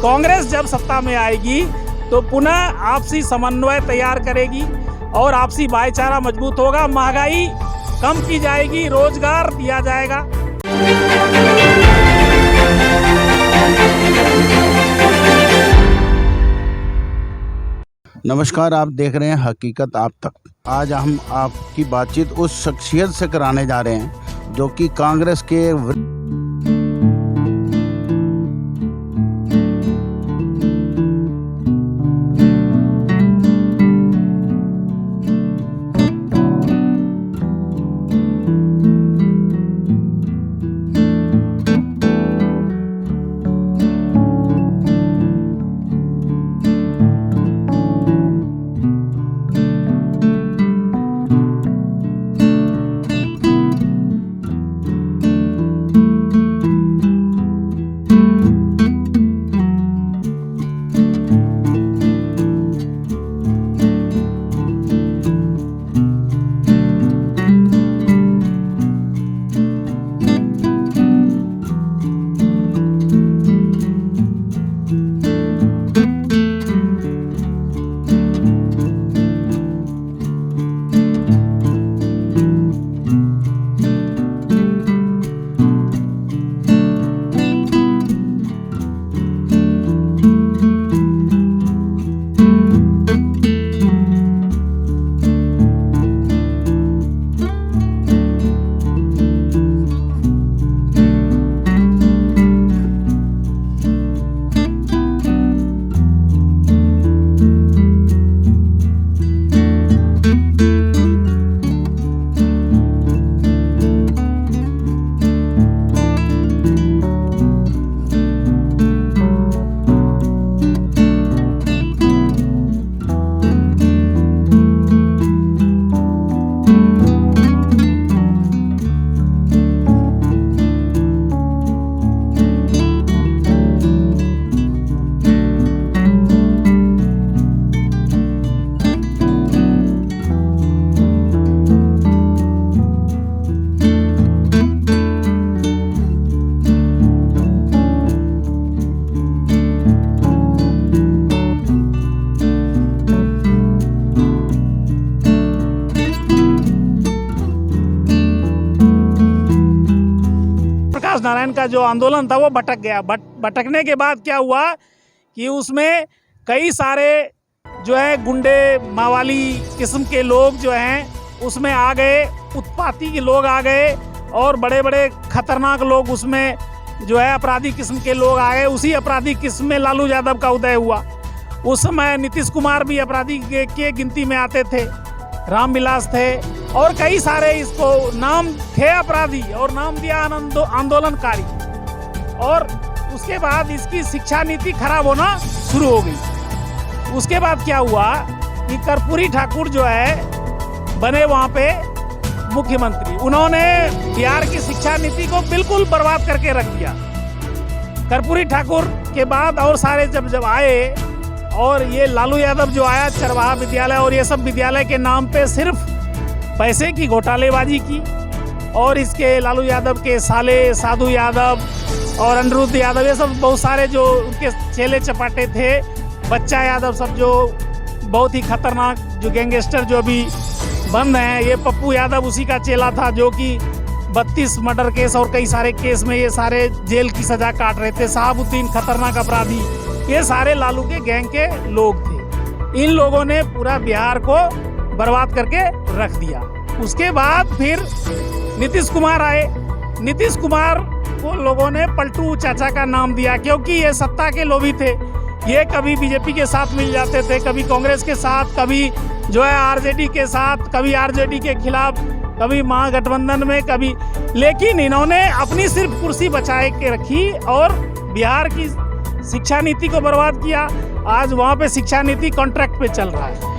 कांग्रेस जब सत्ता में आएगी तो पुनः आपसी समन्वय तैयार करेगी और आपसी भाईचारा मजबूत होगा, महंगाई कम की जाएगी, रोजगार दिया जाएगा। नमस्कार, आप देख रहे हैं हकीकत आप तक। आज हम आपकी बातचीत उस शख्सियत से कराने जा रहे हैं जो कि कांग्रेस के नारायण का जो आंदोलन था वो भटक गया। भटकने के बाद क्या हुआ कि उसमें कई सारे जो है गुंडे मावाली किस्म के लोग जो हैं उसमें आ गए, उत्पाती के लोग आ गए और बड़े बड़े खतरनाक लोग उसमें जो है अपराधी किस्म के लोग आ गए। उसी अपराधी किस्म में लालू यादव का उदय हुआ। उस समय नीतीश कुमार भी अपराधी के गिनती में आते थे, रामविलास थे और कई सारे इसको नाम थे अपराधी और नाम दिया आंदोलनकारी। और उसके बाद इसकी शिक्षा नीति खराब होना शुरू हो गई। उसके बाद क्या हुआ कि कर्पूरी ठाकुर जो है बने वहाँ पे मुख्यमंत्री। उन्होंने बिहार की शिक्षा नीति को बिल्कुल बर्बाद करके रख दिया। कर्पूरी ठाकुर के बाद और सारे जब आए और ये लालू यादव जो आया, चरवाहा विद्यालय और ये सब विद्यालय के नाम पे सिर्फ पैसे की घोटालेबाजी की। और इसके लालू यादव के साले साधु यादव और अनिरुद्ध यादव, ये सब बहुत सारे जो उनके चेले चपाटे थे, बच्चा यादव, सब जो बहुत ही खतरनाक जो गैंगस्टर जो अभी बंद हैं। ये पप्पू यादव उसी का चेला था जो कि 32 मर्डर केस और कई सारे केस में ये सारे जेल की सजा काट रहे थे। शहाबुद्दीन खतरनाक अपराधी, ये सारे लालू के गैंग के लोग थे। इन लोगों ने पूरा बिहार को बर्बाद करके रख दिया। उसके बाद फिर नीतीश कुमार आए। नीतीश कुमार को लोगों ने पलटू चाचा का नाम दिया क्योंकि ये सत्ता के लोभी थे। ये कभी बीजेपी के साथ मिल जाते थे, कभी कांग्रेस के साथ, कभी जो है आरजेडी के साथ, कभी आरजेडी के खिलाफ, कभी महागठबंधन में, कभी। लेकिन इन्होंने अपनी सिर्फ कुर्सी बचाए के रखी और बिहार की शिक्षा नीति को बर्बाद किया। आज वहाँ पे शिक्षा नीति कॉन्ट्रैक्ट पे चल रहा है।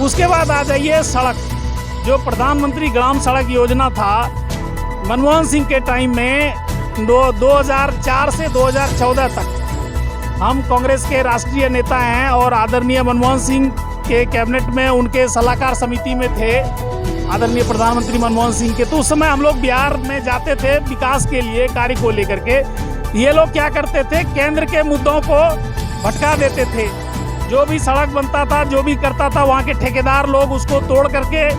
उसके बाद आ जाइए सड़क, जो प्रधानमंत्री ग्राम सड़क योजना था मनमोहन सिंह के टाइम में 2004 से 2014 तक। हम कांग्रेस के राष्ट्रीय नेता हैं और आदरणीय मनमोहन सिंह के कैबिनेट में उनके सलाहकार समिति में थे आदरणीय प्रधानमंत्री मनमोहन सिंह के। तो उस समय हम लोग बिहार में जाते थे विकास के लिए, कार्य को लेकर के। ये लोग क्या करते थे, केंद्र के मुद्दों को भटका देते थे। जो भी सड़क बनता था, जो भी करता था, वहाँ के ठेकेदार लोग उसको तोड़ करके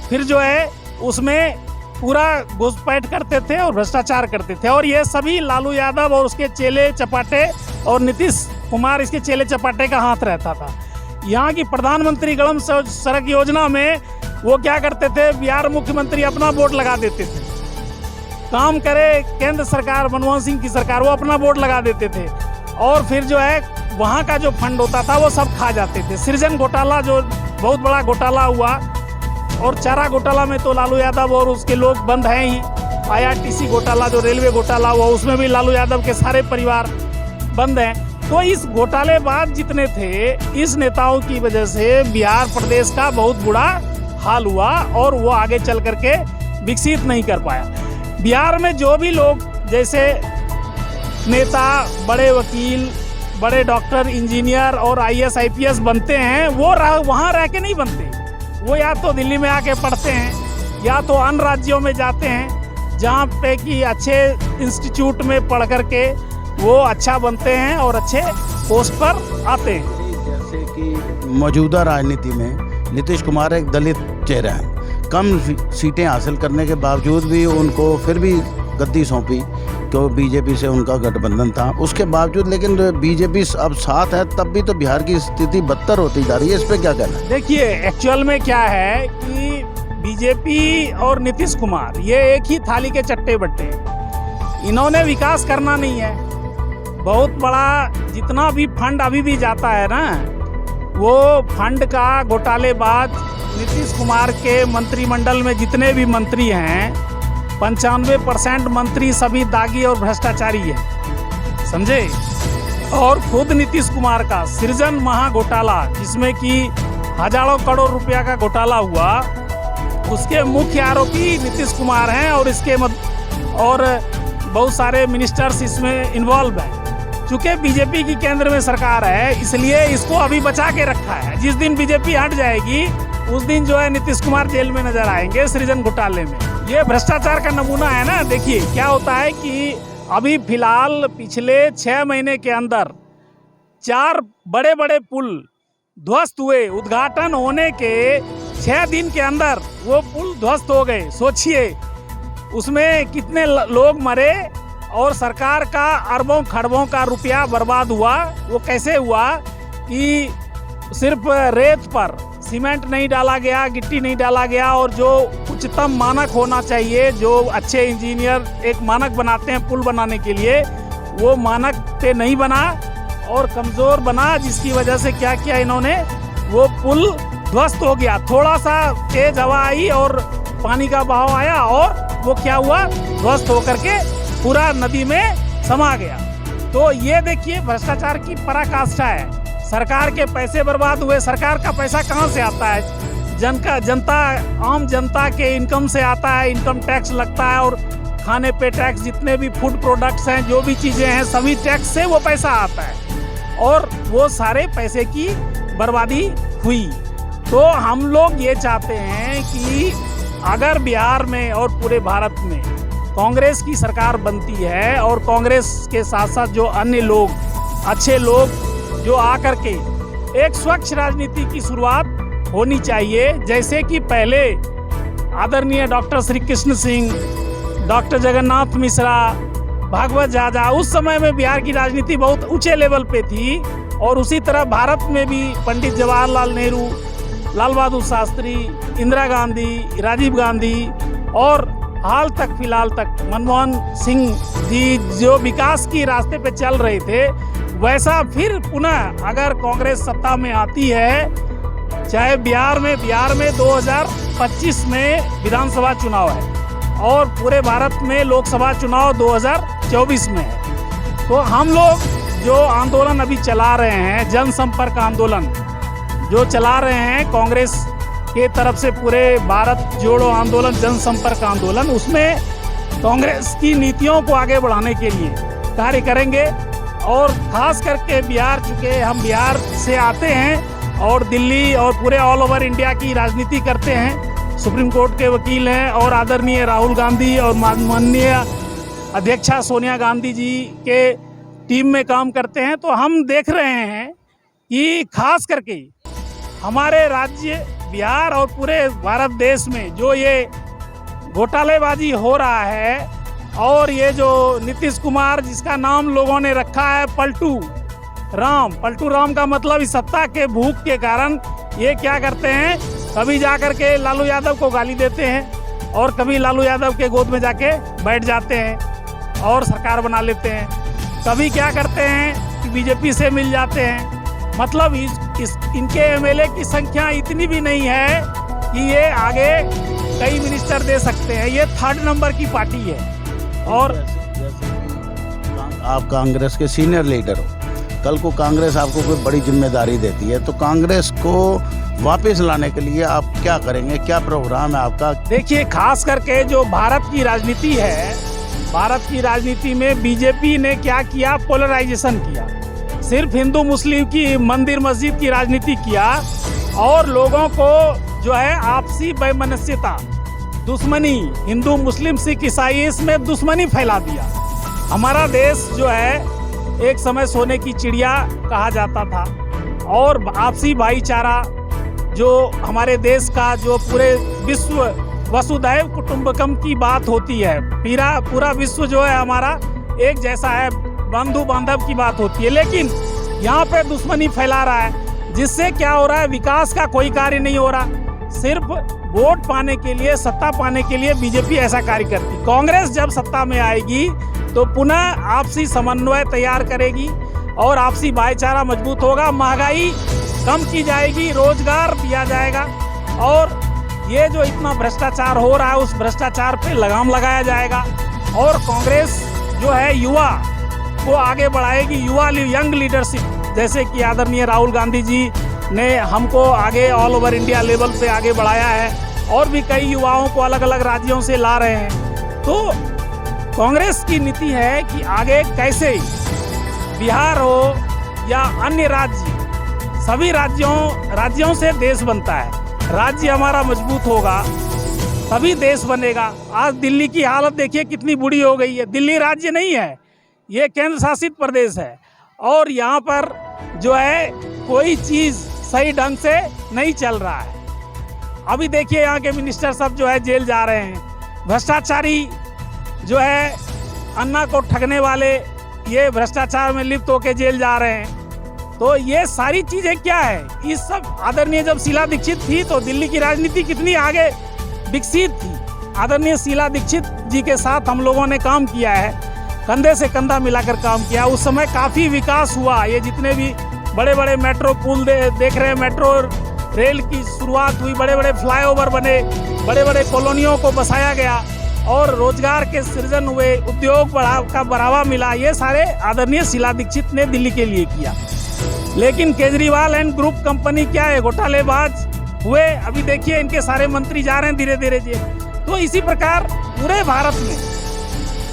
फिर जो है उसमें पूरा घुसपैठ करते थे और भ्रष्टाचार करते थे। और ये सभी लालू यादव और उसके चेले चपाटे और नीतीश कुमार इसके चेले चपाटे का हाथ रहता था। यहाँ की प्रधानमंत्री गरम सड़क योजना में वो क्या करते थे, बिहार मुख्यमंत्री अपना वोट लगा देते थे। काम करे केंद्र सरकार, मनमोहन सिंह की सरकार, वो अपना वोट लगा देते थे और फिर जो है वहाँ का जो फंड होता था वो सब खा जाते थे। सृजन घोटाला जो बहुत बड़ा घोटाला हुआ, और चारा घोटाला में तो लालू यादव और उसके लोग बंद हैं ही। IRTC घोटाला जो रेलवे घोटाला हुआ, उसमें भी लालू यादव के सारे परिवार बंद हैं। तो इस घोटालेबाज जितने थे, इस नेताओं की वजह से बिहार प्रदेश का बहुत बुरा हाल हुआ और वो आगे चल करके विकसित नहीं कर पाया। बिहार में जो भी लोग जैसे नेता, बड़े वकील, बड़े डॉक्टर, इंजीनियर और IAS IPS बनते हैं, वो वहाँ रह के नहीं बनते। वो या तो दिल्ली में आके पढ़ते हैं या तो अन्य राज्यों में जाते हैं जहाँ पे कि अच्छे इंस्टीट्यूट में पढ़ करके वो अच्छा बनते हैं और अच्छे पोस्ट पर आते हैं। जैसे कि मौजूदा राजनीति में नीतीश कुमार एक दलित चेहरा है, कम सीटें हासिल करने के बावजूद भी उनको फिर भी गद्दी सौंपी, तो बीजेपी से उनका गठबंधन था। उसके बावजूद लेकिन बीजेपी अब साथ है, तब भी तो बिहार की स्थिति बदतर होती जा रही है। इस पे क्या कहना है? देखिए, एक्चुअल में क्या है कि बीजेपी और नीतीश कुमार ये एक ही थाली के चट्टे बट्टे। इन्होंने विकास करना नहीं है। बहुत बड़ा जितना भी फंड अभी भी जाता है ना, वो फंड का घोटालेबाज नीतीश कुमार के मंत्रिमंडल में जितने भी मंत्री हैं, 95% मंत्री सभी दागी और भ्रष्टाचारी है, समझे। और खुद नीतीश कुमार का सृजन महाघोटाला, जिसमें कि हजारों करोड़ रुपया का घोटाला हुआ, उसके मुख्य आरोपी नीतीश कुमार हैं और इसके और बहुत सारे मिनिस्टर्स इसमें इन्वॉल्व हैं। चूँकि बीजेपी की केंद्र में सरकार है, इसलिए इसको अभी बचा के रखा है। जिस दिन बीजेपी हट जाएगी उस दिन जो है नीतीश कुमार जेल में नजर आएंगे सृजन घोटाले में। ये भ्रष्टाचार का नमूना है ना। देखिए क्या होता है कि अभी फिलहाल पिछले 6 महीने के अंदर 4 बड़े बड़े पुल ध्वस्त हुए। उद्घाटन होने के 6 दिन के अंदर वो पुल ध्वस्त हो गए। सोचिए उसमें कितने लोग मरे और सरकार का अरबों खरबों का रुपया बर्बाद हुआ। वो कैसे हुआ कि सिर्फ रेत पर सीमेंट नहीं डाला गया, गिट्टी नहीं डाला गया, और जो उच्चतम मानक होना चाहिए, जो अच्छे इंजीनियर एक मानक बनाते हैं पुल बनाने के लिए, वो मानक पे नहीं बना और कमज़ोर बना, जिसकी वजह से क्या किया इन्होंने, वो पुल ध्वस्त हो गया। थोड़ा सा तेज हवा आई और पानी का बहाव आया और वो क्या हुआ, ध्वस्त होकर के पूरा नदी में समा गया। तो ये देखिए भ्रष्टाचार की पराकाष्ठा है। सरकार के पैसे बर्बाद हुए। सरकार का पैसा कहाँ से आता है? आम जनता के इनकम से आता है। इनकम टैक्स लगता है और खाने पे टैक्स, जितने भी फूड प्रोडक्ट्स हैं, जो भी चीज़ें हैं, सभी टैक्स से वो पैसा आता है और वो सारे पैसे की बर्बादी हुई। तो हम लोग ये चाहते हैं कि अगर बिहार में और पूरे भारत में कांग्रेस की सरकार बनती है और कांग्रेस के साथ साथ जो अन्य लोग, अच्छे लोग जो आकर के एक स्वच्छ राजनीति की शुरुआत होनी चाहिए। जैसे कि पहले आदरणीय डॉक्टर श्री कृष्ण सिंह, डॉक्टर जगन्नाथ मिश्रा, भागवत जाजा, उस समय में बिहार की राजनीति बहुत ऊंचे लेवल पे थी। और उसी तरह भारत में भी पंडित जवाहरलाल नेहरू, लाल बहादुर शास्त्री, इंदिरा गांधी, राजीव गांधी और हाल तक फिलहाल तक मनमोहन सिंह जी जो विकास की रास्ते पे चल रहे थे, वैसा फिर पुनः अगर कांग्रेस सत्ता में आती है, चाहे बिहार में 2025 में विधानसभा चुनाव है और पूरे भारत में लोकसभा चुनाव 2024 में है, तो हम लोग जो आंदोलन अभी चला रहे हैं, जनसंपर्क आंदोलन जो चला रहे हैं कांग्रेस के तरफ से, पूरे भारत जोड़ो आंदोलन, जनसंपर्क आंदोलन, उसमें कांग्रेस की नीतियों को आगे बढ़ाने के लिए कार्य करेंगे। और खास करके बिहार, चूँकि हम बिहार से आते हैं और दिल्ली और पूरे ऑल ओवर इंडिया की राजनीति करते हैं, सुप्रीम कोर्ट के वकील हैं और आदरणीय राहुल गांधी और माननीय अध्यक्षा सोनिया गांधी जी के टीम में काम करते हैं, तो हम देख रहे हैं कि खास करके हमारे राज्य बिहार और पूरे भारत देश में जो ये घोटालेबाजी हो रहा है, और ये जो नीतीश कुमार जिसका नाम लोगों ने रखा है पलटू राम का मतलब इस सत्ता के भूख के कारण ये क्या करते हैं, कभी जाकर के लालू यादव को गाली देते हैं और कभी लालू यादव के गोद में जाके बैठ जाते हैं और सरकार बना लेते हैं, कभी क्या करते हैं कि बीजेपी से मिल जाते हैं। मतलब इनके एमएलए की संख्या इतनी भी नहीं है कि ये आगे कई मिनिस्टर दे सकते हैं। ये 3rd नंबर की पार्टी है। और आप कांग्रेस के सीनियर लीडर हो, कल को कांग्रेस आपको कोई बड़ी जिम्मेदारी देती है तो कांग्रेस को वापस लाने के लिए आप क्या करेंगे, क्या प्रोग्राम है आपका? देखिए, खास करके जो भारत की राजनीति है, भारत की राजनीति में बीजेपी ने क्या किया, पोलराइजेशन किया, सिर्फ हिंदू मुस्लिम की मंदिर मस्जिद की राजनीति किया और लोगों को जो है आपसी वैमनस्यता, दुश्मनी, हिंदू मुस्लिम सिख ईसाई, इसमें दुश्मनी फैला दिया। हमारा देश जो है एक समय सोने की चिड़िया कहा जाता था और आपसी भाईचारा जो हमारे देश का, जो पूरे विश्व वसुधैव कुटुंबकम की बात होती है, पूरा विश्व जो है हमारा एक जैसा है, बंधु बांधव की बात होती है, लेकिन यहाँ पे दुश्मनी फैला रहा है, जिससे क्या हो रहा है, विकास का कोई कार्य नहीं हो रहा। सिर्फ वोट पाने के लिए, सत्ता पाने के लिए बीजेपी ऐसा कार्य करती। कांग्रेस जब सत्ता में आएगी तो पुनः आपसी समन्वय तैयार करेगी और आपसी भाईचारा मजबूत होगा, महंगाई कम की जाएगी, रोजगार दिया जाएगा और ये जो इतना भ्रष्टाचार हो रहा है उस भ्रष्टाचार पे लगाम लगाया जाएगा और कांग्रेस जो है युवा को आगे बढ़ाएगी, यंग लीडरशिप, जैसे कि आदरणीय राहुल गांधी जी ने हमको आगे ऑल ओवर इंडिया लेवल पे आगे बढ़ाया है और भी कई युवाओं को अलग अलग राज्यों से ला रहे हैं। तो कांग्रेस की नीति है कि आगे कैसे बिहार हो या अन्य राज्य, सभी राज्यों से देश बनता है। राज्य हमारा मजबूत होगा तभी देश बनेगा। आज दिल्ली की हालत देखिए कितनी बुरी हो गई है। दिल्ली राज्य नहीं है, ये केंद्र शासित प्रदेश है और यहाँ पर जो है कोई चीज़ सही ढंग से नहीं चल रहा है। अभी देखिए यहाँ के मिनिस्टर सब जो है जेल जा रहे हैं, भ्रष्टाचारी जो है अन्ना को ठगने वाले ये भ्रष्टाचार में लिप्त होकर जेल जा रहे हैं। तो ये सारी चीज़ें क्या है, इस सब आदरणीय जब शीला दीक्षित थी तो दिल्ली की राजनीति कितनी आगे विकसित थी। आदरणीय शीला दीक्षित जी के साथ हम लोगों ने काम किया है, कंधे से कंधा मिलाकर काम किया। उस समय काफ़ी विकास हुआ। ये जितने भी बड़े बड़े मेट्रो पुल देख रहे हैं, मेट्रो रेल की शुरुआत हुई, बड़े बड़े फ्लाईओवर बने, बड़े बड़े कॉलोनियों को बसाया गया और रोजगार के सृजन हुए, उद्योग का बढ़ावा मिला। ये सारे आदरणीय शीला दीक्षित ने दिल्ली के लिए किया। लेकिन केजरीवाल एंड ग्रुप कंपनी क्या है, घोटालेबाज हुए। अभी देखिए इनके सारे मंत्री जा रहे हैं धीरे धीरे जेल। तो इसी प्रकार पूरे भारत में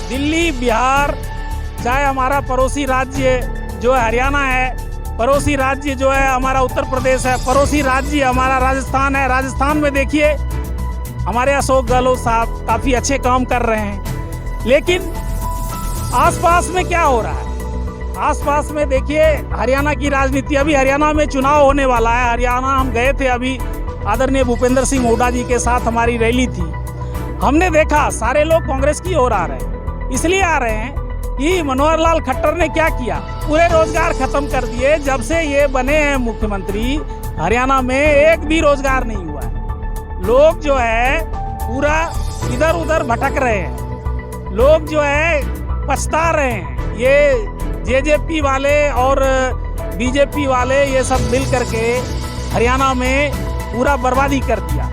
दिल्ली, बिहार, चाहे हमारा पड़ोसी राज्य जो है हरियाणा है, पड़ोसी राज्य जो है हमारा उत्तर प्रदेश है, पड़ोसी राज्य हमारा राजस्थान है। राजस्थान में देखिए हमारे अशोक गहलोत साहब काफ़ी अच्छे काम कर रहे हैं। लेकिन आसपास में क्या हो रहा है, आसपास में देखिए हरियाणा की राजनीति। अभी हरियाणा में चुनाव होने वाला है। हरियाणा हम गए थे, अभी आदरणीय भूपेंद्र सिंह हुड्डा जी के साथ हमारी रैली थी। हमने देखा सारे लोग कांग्रेस की ओर आ रहे हैं। इसलिए आ रहे हैं कि मनोहर लाल खट्टर ने क्या किया, पूरे रोजगार खत्म कर दिए। जब से ये बने हैं मुख्यमंत्री, हरियाणा में एक भी रोजगार नहीं हुआ है। लोग जो है पूरा इधर उधर भटक रहे हैं, लोग जो है पछता रहे हैं। ये जेजेपी वाले और बीजेपी वाले ये सब मिल करके हरियाणा में पूरा बर्बादी कर दिया।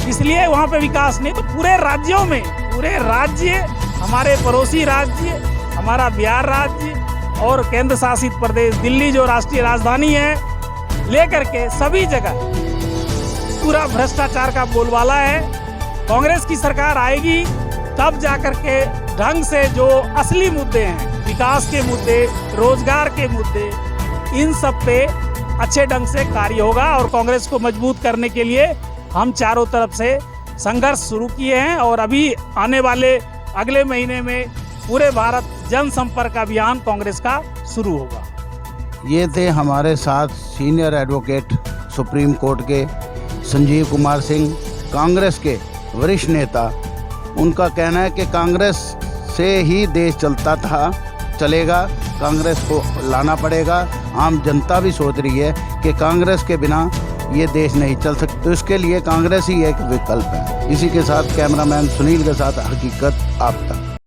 इसलिए वहाँ पे विकास नहीं। तो पूरे राज्यों में, पूरे राज्य, हमारे पड़ोसी राज्य, हमारा बिहार राज्य और केंद्र शासित प्रदेश दिल्ली जो राष्ट्रीय राजधानी है, लेकर के सभी जगह पूरा भ्रष्टाचार का बोलबाला है। कांग्रेस की सरकार आएगी तब जाकर के ढंग से जो असली मुद्दे हैं, विकास के मुद्दे, रोजगार के मुद्दे, इन सब पे अच्छे ढंग से कार्य होगा। और कांग्रेस को मजबूत करने के लिए हम चारों तरफ से संघर्ष शुरू किए हैं और अभी आने वाले अगले महीने में पूरे भारत जनसंपर्क अभियान कांग्रेस का शुरू होगा। ये थे हमारे साथ सीनियर एडवोकेट सुप्रीम कोर्ट के संजीव कुमार सिंह, कांग्रेस के वरिष्ठ नेता। उनका कहना है कि कांग्रेस से ही देश चलेगा, कांग्रेस को लाना पड़ेगा। आम जनता भी सोच रही है कि कांग्रेस के बिना ये देश नहीं चल सकता, तो इसके लिए कांग्रेस ही एक विकल्प है। इसी के साथ कैमरामैन सुनील के साथ हकीकत आप तक।